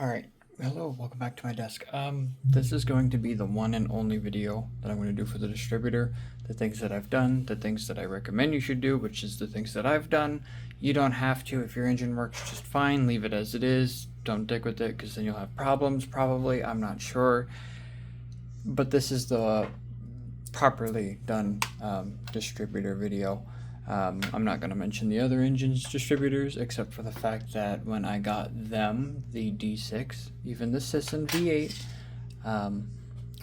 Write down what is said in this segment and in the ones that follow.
Alright, hello, welcome back to my desk. This is going to be the one and only video that I'm going to do for the distributor. The things that I've done, the things that I recommend you should do, which is the things that I've done. You don't have to. If your engine works just fine, leave it as it is. Don't dick with it, because then you'll have problems, probably. I'm not sure. But this is the properly done distributor video. I'm not going to mention the other engines distributors, except for the fact that when I got them, the D6, even the Sisson V8,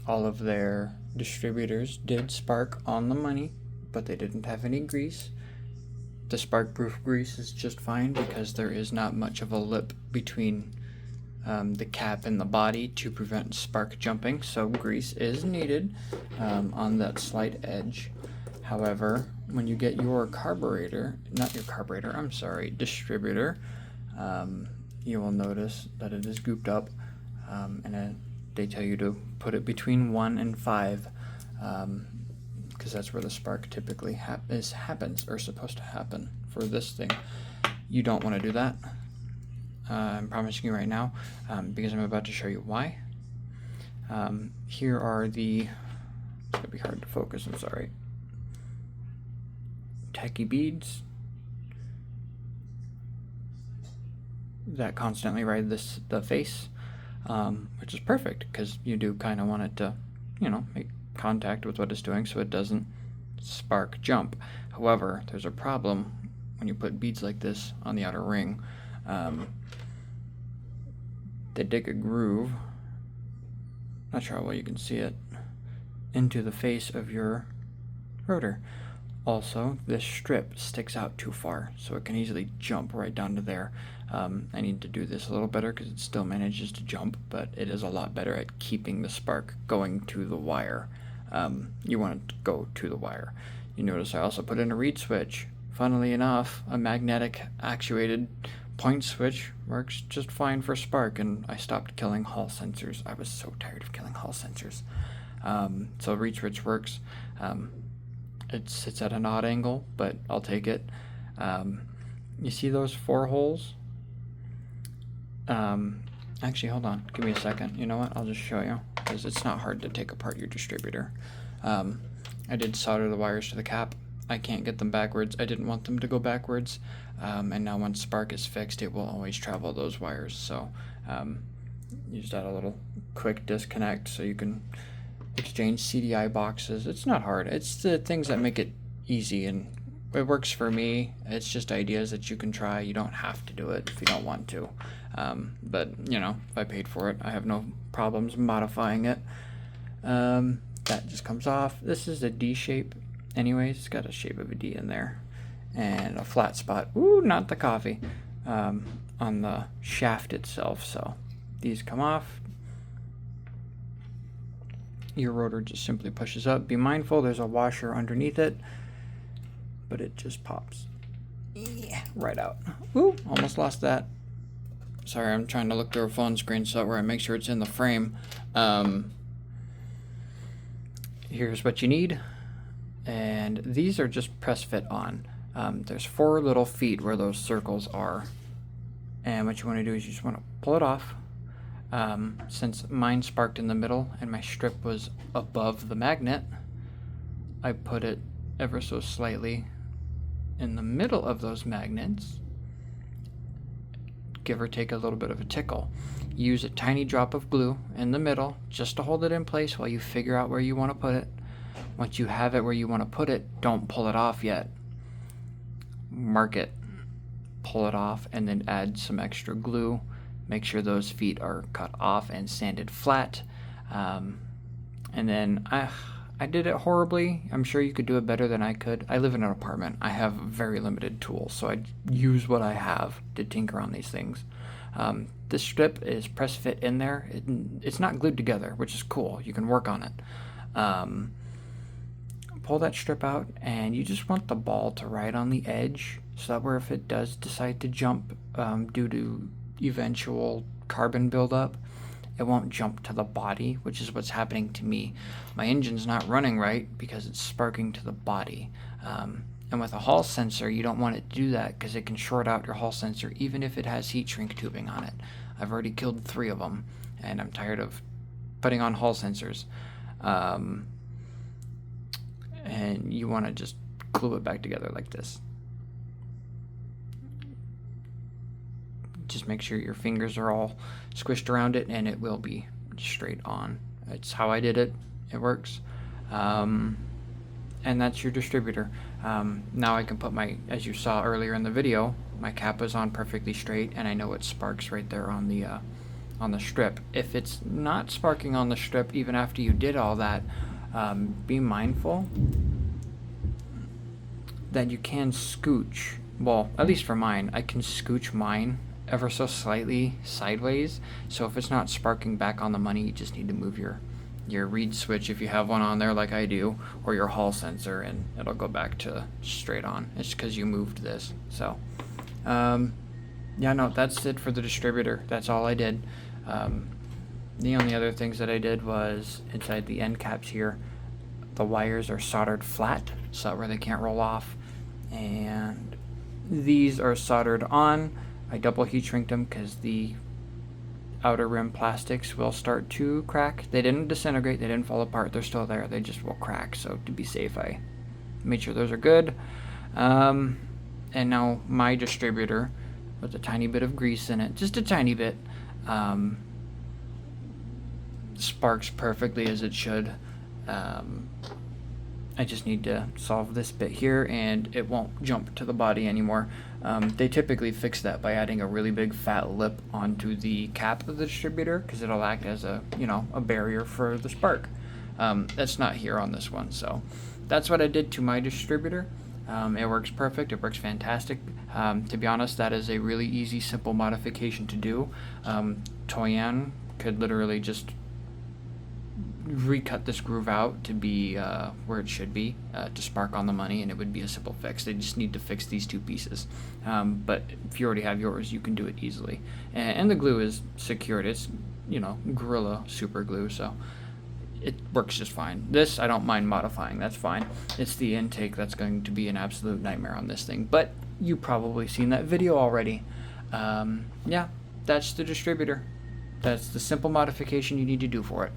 all of their distributors did spark on the money, but they didn't have any grease. The spark-proof grease is just fine because there is not much of a lip between the cap and the body to prevent spark jumping, so grease is needed on that slight edge. However, when you get your distributor, you will notice that it is gooped up, and they tell you to put it between 1 and 5, because that's where the spark typically happens, or supposed to happen for this thing. You don't want to do that. I'm promising you right now, because I'm about to show you why. Here are the, it's going to be hard to focus, I'm sorry. Tacky beads that constantly ride the face, which is perfect because you do kind of want it to, make contact with what it's doing so it doesn't spark jump. However, there's a problem when you put beads like this on the outer ring. They dig a groove, not sure how well you can see it, into the face of your rotor. Also, this strip sticks out too far, so it can easily jump right down to there. I need to do this a little better because it still manages to jump, but it is a lot better at keeping the spark going to the wire. You want it to go to the wire. You notice I also put in a reed switch. Funnily enough, a magnetic actuated point switch works just fine for spark, and I stopped killing Hall sensors. I was so tired of killing Hall sensors. So reed switch works. It sits at an odd angle, but I'll take it. You see those 4 holes? Actually, hold on. Give me a second. You know what? I'll just show you, because it's not hard to take apart your distributor. I did solder the wires to the cap. I can't get them backwards. I didn't want them to go backwards. And now once spark is fixed, it will always travel those wires. So you just add a little quick disconnect so you can exchange CDI boxes. It's not hard. It's the things that make it easy, and it works for me. It's just ideas that you can try. You don't have to do it if you don't want to. But if I paid for it, I have no problems modifying it. That just comes off. This is a D shape anyways. It's got a shape of a D in there and a flat spot. Ooh, not the coffee, on the shaft itself. So these come off. Your rotor just simply pushes up. Be mindful, there's a washer underneath it, but it just pops right out. Ooh, almost lost that. Sorry, I'm trying to look through a phone screen so where I make sure it's in the frame. Here's what you need, and these are just press fit on. There's 4 little feet where those circles are, and what you want to do is you just want to pull it off. Since mine sparked in the middle and my strip was above the magnet, I put it ever so slightly in the middle of those magnets, give or take a little bit of a tickle. Use a tiny drop of glue in the middle just to hold it in place while you figure out where you want to put it. Once you have it where you want to put it, don't pull it off yet. Mark it, pull it off, and then add some extra glue. Make sure those feet are cut off and sanded flat. And then I did it horribly. I'm sure you could do it better than I could. I live in an apartment. I have very limited tools, so I use what I have to tinker on these things. This strip is press fit in there. It's not glued together, which is cool. You can work on it. Pull that strip out, and you just want the ball to ride on the edge, so that where if it does decide to jump due to eventual carbon buildup, it won't jump to the body, which is what's happening to me. My engine's not running right because it's sparking to the body. And with a Hall sensor, you don't want it to do that because it can short out your Hall sensor even if it has heat shrink tubing on it. I've already killed 3 of them, and I'm tired of putting on Hall sensors. And you want to just glue it back together like this. Just make sure your fingers are all squished around it and it will be straight on. It's how I did it. It works. And that's your distributor. Now I can put my, as you saw earlier in the video, my cap is on perfectly straight, and I know it sparks right there on the strip. If it's not sparking on the strip even after you did all that, be mindful that you can scooch. Well, at least for mine, I can scooch mine ever so slightly sideways. So if it's not sparking back on the money, you just need to move your reed switch if you have one on there like I do, or your Hall sensor, and it'll go back to straight on. It's because you moved this. So yeah, no, that's it for the distributor. That's all I did. The only other things that I did was inside the end caps here, the wires are soldered flat so that way they can't roll off, and these are soldered on. I double heat shrinked them because the outer rim plastics will start to crack. They didn't disintegrate, they didn't fall apart, they're still there, they just will crack. So to be safe, I made sure those are good. And now my distributor with a tiny bit of grease in it, just a tiny bit, sparks perfectly as it should. I just need to solve this bit here and it won't jump to the body anymore. They typically fix that by adding a really big fat lip onto the cap of the distributor because it'll act as a barrier for the spark. That's not here on this one, so that's what I did to my distributor. It works perfect, it works fantastic. To be honest, that is a really easy, simple modification to do. Toyan could literally just recut this groove out to be where it should be, to spark on the money, and it would be a simple fix. They just need to fix these 2 pieces. But if you already have yours, you can do it easily. And the glue is secured. It's, Gorilla super glue, so it works just fine. This, I don't mind modifying. That's fine. It's the intake that's going to be an absolute nightmare on this thing. But you've probably seen that video already. Yeah, that's the distributor. That's the simple modification you need to do for it.